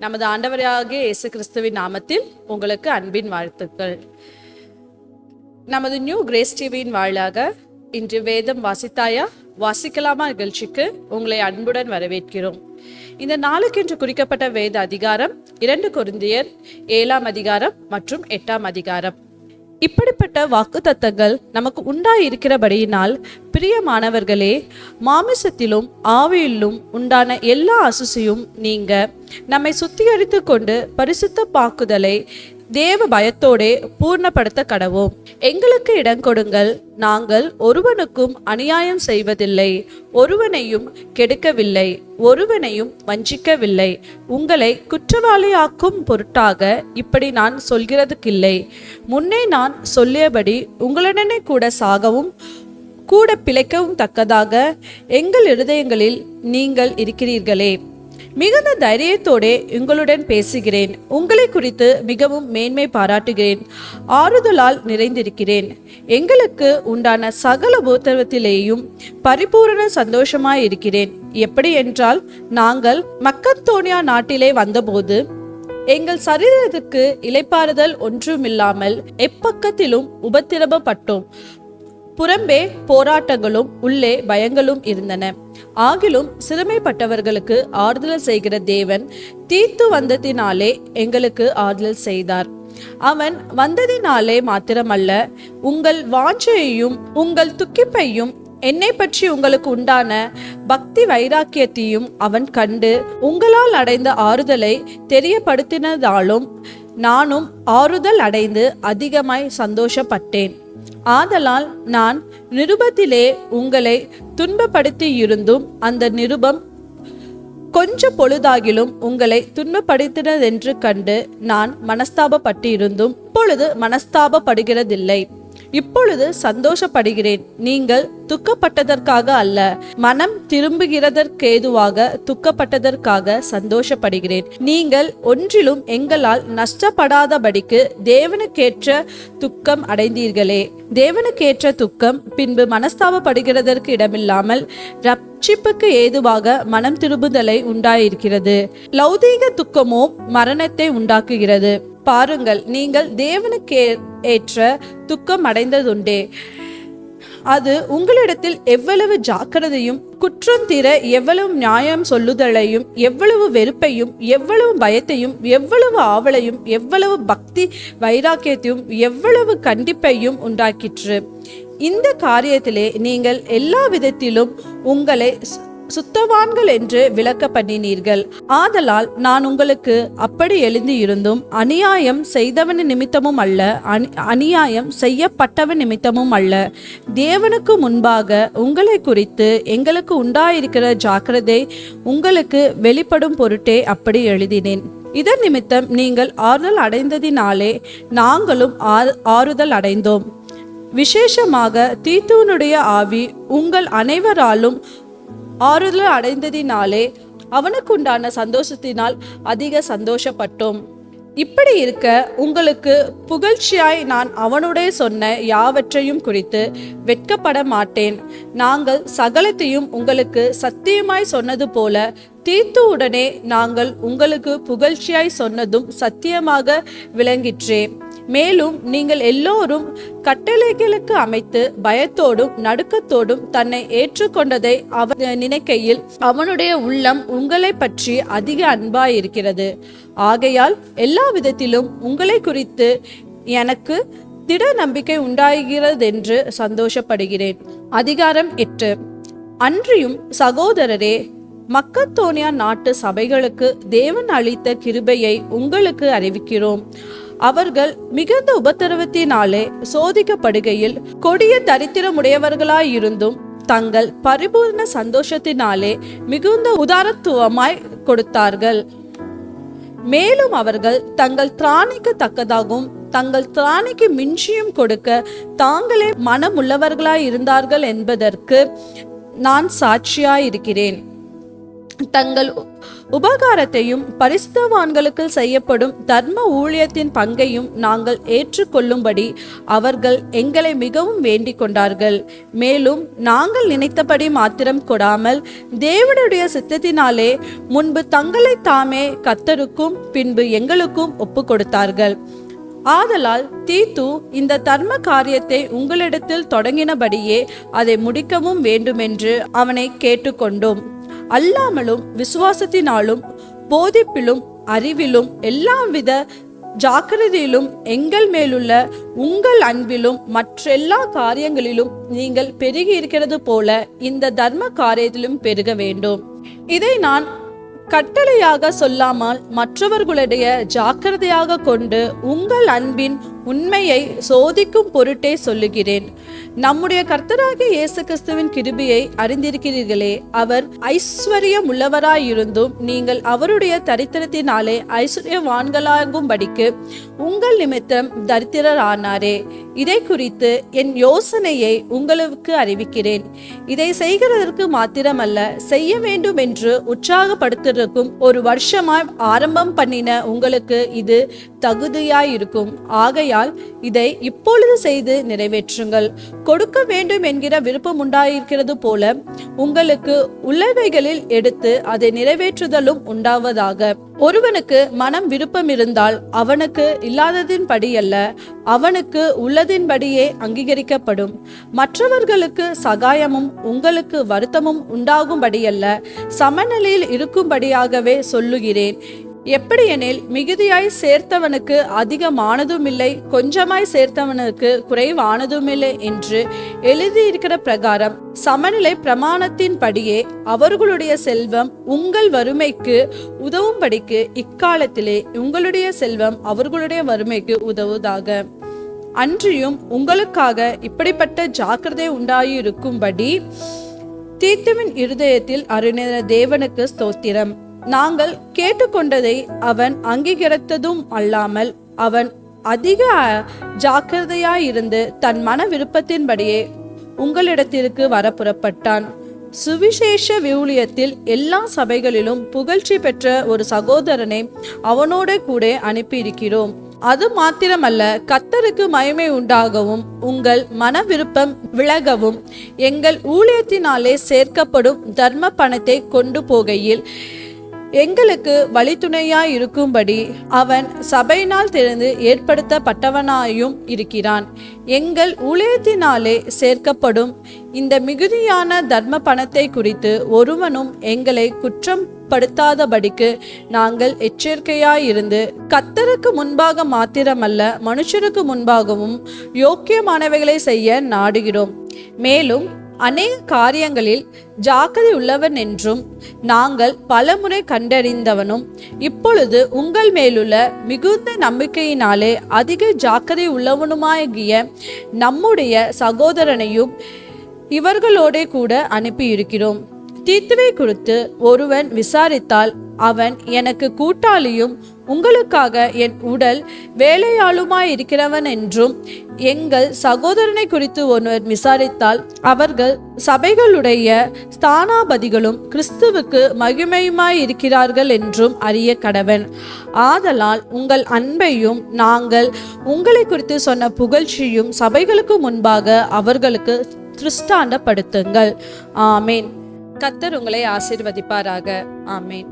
நமது ஆண்டவராகிய இயேசு கிறிஸ்துவின் நாமத்தில் உங்களுக்கு அன்பின் வாழ்த்துக்கள். நமது நியூ கிரேஸ் டிவியின் வாயிலாக இன்று வேதம் வாசித்தாயா வாசிக்கலாமா நிகழ்ச்சிக்கு உங்களை அன்புடன் வரவேற்கிறோம். இந்த நாளுக்கென்று குறிக்கப்பட்ட வேத அதிகாரம் 2 கொரிந்தியர் 7ஆம் அதிகாரம் மற்றும் 8ஆம் அதிகாரம். இப்படிப்பட்ட வாக்குத்தத்தங்கள் நமக்கு உண்டாயிருக்கிறபடியினால் பிரியமானவர்களே, மாமிசத்திலும் ஆவியிலும் உண்டான எல்லா அசுசியும் நீங்க நம்மை சுத்திகரித்து கொண்டு பரிசுத்த பாக்குதலை தேவ பயத்தோடே பூர்ணப்படுத்த கடவோம். எங்களுக்கு இடம் கொடுங்கள், நாங்கள் ஒருவனுக்கும் அநியாயம் செய்வதில்லை, ஒருவனையும் கெடுக்கவில்லை, ஒருவனையும் வஞ்சிக்கவில்லை. உங்களை குற்றவாளியாக்கும் பொருட்டாக இப்படி நான் சொல்கிறதுக்கில்லை. முன்னே நான் சொல்லியபடி உங்களுடனே கூட சாகவும் கூட பிழைக்கவும் தக்கதாக எங்கள் இருதயங்களில் நீங்கள் இருக்கிறீர்களே. மிகுந்த தைரியத்தோடே உங்களுடன் பேசுகிறேன். உங்களை குறித்து மிகவும் மேன்மை பாராட்டுகிறேன், ஆறுதலால் நிறைந்திருக்கிறேன். எங்களுக்கு உண்டான சகல உபத்திரவத்திலேயும் பரிபூரண சந்தோஷமாயிருக்கிறேன். எப்படி என்றால், நாங்கள் மக்கத்தோனியா நாட்டிலே வந்தபோது எங்கள் சரீரத்துக்கு இளைப்பாறுதல் ஒன்றுமில்லாமல் எப்பக்கத்திலும் உபத்திரவப்பட்டோம். புறம்பே போராட்டங்களும் உள்ளே பயங்களும் இருந்தன. ஆகிலும் சிறுமைப்பட்டவர்களுக்கு ஆறுதல் செய்கிற தேவன் தீத்து வந்ததினாலே எங்களுக்கு ஆறுதல் செய்தார். அவன் வந்ததினாலே மாத்திரமல்ல, உங்கள் வாஞ்சையையும் உங்கள் துக்கிப்பையும் என்னை பற்றி உங்களுக்கு உண்டான பக்தி வைராக்கியத்தையும் அவன் கண்டு உங்களால் அடைந்த ஆறுதலை தெரியப்படுத்தினதாலும் நானும் ஆறுதல் அடைந்து அதிகமாய் சந்தோஷப்பட்டேன். ஆதலால் நான் நிருபத்திலே உங்களை துன்பப்படுத்தி இருந்தும் அந்த நிருபம் கொஞ்ச பொழுதாகிலும் உங்களை துன்பப்படுத்தினதென்று கண்டு நான் மனஸ்தாபப்பட்டு இருந்தும் இப்பொழுது மனஸ்தாபப்படுகிறதில்லை. இப்பொழுது சந்தோஷப்படுகிறேன். நீங்கள் துக்கப்பட்டதற்காக அல்ல, மனம் திரும்புகிறதற்கேதுவாக துக்கப்பட்டதற்காக சந்தோஷப்படுகிறேன். நீங்கள் ஒன்றிலும் எங்களால் நஷ்டப்படாதபடிக்கு தேவனுக்கேற்ற துக்கம் அடைந்தீர்களே. தேவனுக்கேற்ற துக்கம் பின்பு மனஸ்தாபப்படுகிறதற்கு இடமில்லாமல் ரட்சிப்புக்கு ஏதுவாக மனம் திரும்புதலை உண்டாயிருக்கிறது. லௌதீக துக்கமோ மரணத்தை உண்டாக்குகிறது. பாருங்கள், நீங்கள் தேவனுக்கு ஏற்ற துக்கம் அடைந்ததுண்டே. அது உங்களிடத்தில் எவ்வளவு ஜாக்கிரதையும் குற்றம் தீர எவ்வளவு நியாயம் சொல்லுதலையும் எவ்வளவு வெறுப்பையும் எவ்வளவு பயத்தையும் எவ்வளவு ஆவலையும் எவ்வளவு பக்தி வைராக்கியத்தையும் எவ்வளவு கண்டிப்பையும் உண்டாக்கிற்று. இந்த காரியத்திலே நீங்கள் எல்லா விதத்திலும் உங்களை சுத்தவான்கள் என்று விளக்க பண்ணினீர்கள். ஆதலால் நான் உங்களுக்கு அப்படி எழுதி இருந்தும் அநியாயம் செய்தவன் நிமித்தமும் அல்ல, அநியாயம் செய்யப்பட்டவன் நிமித்தமும் அல்ல, தேவனுக்கு முன்பாக உங்களை குறித்து எங்களுக்கு உண்டாயிருக்கிற ஜாக்கிரதை உங்களுக்கு வெளிப்படும் பொருட்டே அப்படி எழுதினேன். இதன் நிமித்தம் நீங்கள் ஆறுதல் அடைந்ததினாலே நாங்களும் ஆறுதல் அடைந்தோம். விசேஷமாக தீத்துவனுடைய ஆவி உங்கள் அனைவராலும் ஆறுதல் அடைந்ததினாலே அவனுக்குண்டான சந்தோஷத்தினால் அதிக சந்தோஷப்பட்டோம். இப்படி இருக்க உங்களுக்கு புகழ்ச்சியாய் நான் அவனுடைய சொன்ன யாவற்றையும் குறித்து வெட்கப்பட மாட்டேன். நாங்கள் சகலத்தையும் உங்களுக்கு சத்தியமாய் சொன்னது போல தீத்துவுடனே நாங்கள் உங்களுக்கு புகழ்ச்சியாய் சொன்னதும் சத்தியமாக விளங்கிற்றே. மேலும் நீங்கள் எல்லோரும் கட்டளைகளுக்கு அமைத்து பயத்தோடும் நடுக்கத்தோடும் தன்னை ஏற்றுக்கொண்டதை அவன் நினைக்கையில் அவனுடைய உள்ளம் உங்களை பற்றி அதிக அன்பாயிருக்கிறது. ஆகையால் எல்லா விதத்திலும் உங்களை குறித்து எனக்கு திட நம்பிக்கை உண்டாகிறதென்று சந்தோஷப்படுகிறேன். அதிகாரம் 8. அன்றியும் சகோதரரே, மக்கத்தோனியா நாட்டு சபைகளுக்கு தேவன் அளித்த கிருபையை உங்களுக்கு அறிவிக்கிறோம். அவர்கள் மிகுந்த உபத்திரவத்தினாலே சோதிக்கப்படுகையில் கொடிய தரித்திரமுடையவர்களாயிருந்தும் தங்கள் பரிபூர்ண சந்தோஷத்தினாலே மிகுந்த உதாரத்துவமாய் கொடுத்தார்கள். மேலும் அவர்கள் தங்கள் திராணிக்கு தக்கதாகவும் தங்கள் திராணிக்கு மிஞ்சியும் கொடுக்க தாங்களே மனமுள்ளவர்களாய் இருந்தார்கள் என்பதற்கு நான் சாட்சியாயிருக்கிறேன். தங்கள் உபகாரத்தையும் பரிசுத்தவான்களுக்கு செய்யப்படும் தர்ம ஊழியத்தின் பங்கையும் நாங்கள் ஏற்றுக்கொள்ளும்படி அவர்கள் எங்களை மிகவும் வேண்டிக் கொண்டார்கள். மேலும் நாங்கள் நினைத்தபடி மாத்திரம் கொடாமல் தேவனுடைய சித்தத்தினாலே முன்பு தங்களை தாமே கர்த்தருக்கும் பின்பு எங்களுக்கும் ஒப்பு கொடுத்தார்கள். ஆதலால் தீத்து இந்த தர்ம காரியத்தை உங்களிடத்தில் தொடங்கினபடியே அதை முடிக்கவும் வேண்டுமென்று அவனை கேட்டுக்கொண்டோம். அல்லாமலும் விசுவாசத்தினாலும் போதிப்பிலும் அறிவிலும் எல்லாவித ஜாக்கிரதையிலும் எங்கள் மேலுள்ள உங்கள் அன்பிலும் மற்றெல்லா காரியங்களிலும் நீங்கள் பெருகி இருக்கிறது போல இந்த தர்ம காரியத்திலும் பெருக வேண்டும். இதை நான் கட்டளையாக சொல்லாமல் மற்றவர்களுடைய ஜாக்கிரதையாக கொண்டு உங்கள் அன்பின் உண்மையை சோதிக்கும் பொருட்டே சொல்லுகிறேன். நம்முடைய கர்த்தராகிய இயேசு கிறிஸ்துவின் கிருபையை அறிந்திருக்கிறீர்களே. அவர் ஐஸ்வர்யம் உள்ளவராயிருந்தும் நீங்கள் அவருடைய தரித்திரத்தினாலே ஐஸ்வர்யவான்களாகும்படிக்கு உங்கள் நிமித்தம் தரித்திரரானாரே. இதை குறித்து என் யோசனையை உங்களுக்கு அறிவிக்கிறேன். இதை செய்கிறதற்கு மாத்திரமல்ல, செய்ய வேண்டும் என்று உற்சாகப்படுத்துவதற்கும் ஒரு வருஷமாய் ஆரம்பம் பண்ணின உங்களுக்கு இது தகுதியாயிருக்கும். ஆகையால் இதை இப்பொழுது செய்து நிறைவேற்றுங்கள். கொடுக்க வேண்டும் என்கிற விருப்பம் உண்டாயிருக்கிறது போல உங்களுக்கு உள்ளவைகளில் எடுத்து அதை நிறைவேற்றுதலும் உண்டாவதாக. ஒருவனுக்கு மனம் விருப்பம் இருந்தால் அவனுக்கு இல்லாததின்படி அல்ல, அவனுக்கு உள்ளதின்படியே அங்கீகரிக்கப்படும். மற்றவர்களுக்கு சகாயமும் உங்களுக்கு வருத்தமும் உண்டாகும்படியல்ல, சமநிலையில் இருக்கும்படியாகவே சொல்லுகிறேன். எப்படியெனில் மிகுதியாய் சேர்த்தவனுக்கு அதிகமானதும் இல்லை, கொஞ்சமாய் சேர்த்தவனுக்கு குறைவானதுமில்லை என்று எழுதியிருக்கிற பிரகாரம் சமநிலை பிரமாணத்தின்படியே அவர்களுடைய செல்வம் உங்கள் வறுமைக்கு உதவும்படிக்கு இக்காலத்திலே உங்களுடைய செல்வம் அவர்களுடைய வறுமைக்கு உதவுவதாக. அன்றியும் உங்களுக்காக இப்படிப்பட்ட ஜாக்கிரதை உண்டாயிருக்கும்படி தீத்துவின் இருதயத்தில் அருளின தேவனுக்கு ஸ்தோத்திரம். நாங்கள் கேட்டுக்கொண்டதை அவன் அங்கீகரித்ததும் அல்லாமல் அவன் அதிக ஜாக்கிரதையாயிருந்து தன் மன விருப்பத்தின்படியே உங்களிடத்திற்கு வர புறப்பட்டான். சுவிசேஷ ஊழியத்தில் எல்லா சபைகளிலும் புகழ்ச்சி பெற்ற ஒரு சகோதரனை அவனோட கூட அனுப்பியிருக்கிறோம். அது மாத்திரமல்ல, கர்த்தருக்கு மகிமை உண்டாகவும் உங்கள் மன விருப்பம் விலகவும் எங்கள் ஊழியத்தினாலே சேர்க்கப்படும் தர்ம பணத்தை கொண்டு போகையில் எங்களுக்கு வழித்துணையாய் இருக்கும்படி அவன் சபையினால் தெரிந்து ஏற்படுத்தப்பட்டவனாயும் இருக்கிறான். எங்கள் ஊழியத்தினாலே சேர்க்கப்படும் இந்த மிகுதியான தர்ம பணத்தை குறித்து ஒருவனும் எங்களை குற்றம் படுத்தாதபடிக்கு நாங்கள் எச்சரிக்கையாயிருந்து கர்த்தருக்கு முன்பாக மாத்திரமல்ல மனுஷருக்கு முன்பாகவும் யோக்கியமானவைகளை செய்ய நாடுகிறோம். மேலும் அநேக காரியங்களில் ஜாக்கிரதை உள்ளவன் என்றும் நாங்கள் பலமுறை கண்டறிந்தவனும் இப்பொழுது உங்கள் மேலுள்ள மிகுந்த நம்பிக்கையினாலே அதிக ஜாக்கிரதை உள்ளவனுமாகிய நம்முடைய சகோதரனையும் இவர்களோட கூட அனுப்பியிருக்கிறோம். தீத்துவை குறித்து ஒருவன் விசாரித்தால் அவன் எனக்கு கூட்டாளியும் உங்களுக்காக என் உடல் வேலையாளுமாயிருக்கிறவன் என்றும், எங்கள் சகோதரனை குறித்து ஒருவர் விசாரித்தால் அவர்கள் சபைகளுடைய ஸ்தானாபதிகளும் கிறிஸ்துவுக்கு மகிமையுமாயிருக்கிறார்கள் என்றும் அறிய கடவன். ஆதலால் உங்கள் அன்பையும் நாங்கள் உங்களை குறித்து சொன்ன புகழ்ச்சியும் சபைகளுக்கு முன்பாக அவர்களுக்கு திருஷ்டாண்டப்படுத்துங்கள். ஆமேன். கர்த்தர் உங்களை ஆசீர்வதிப்பாராக. ஆமேன்.